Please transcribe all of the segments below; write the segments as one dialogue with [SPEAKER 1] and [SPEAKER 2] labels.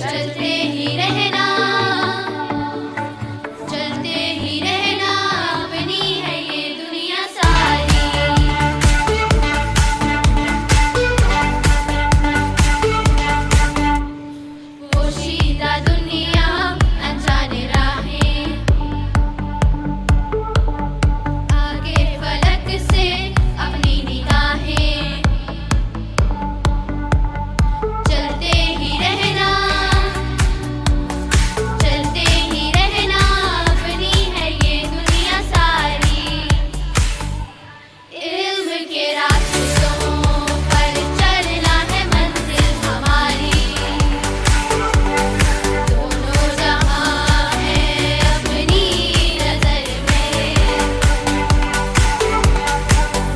[SPEAKER 1] चलते ही रहना, चलते ही रहना, अपनी है ये दुनिया सारी। पोशीदा दुनिया अनजाने राहें, आगे फलक से अपनी निगाहें। चलते ही रहना, चलते ही रहना, अपनी है ये दुनिया सारी। इल्म के रास्तों पर चलना है मंजिल हमारी। दोनों जहां है अपनी नजर में,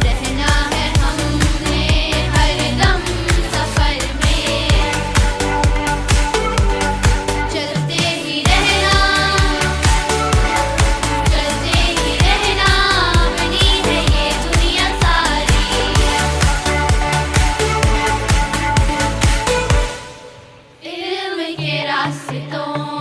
[SPEAKER 1] रहना है हमने हर दम सफर में। चलते ही रहना, चलते ही रहना, अपनी है ये दुनिया सारी। इल्म के रास्तों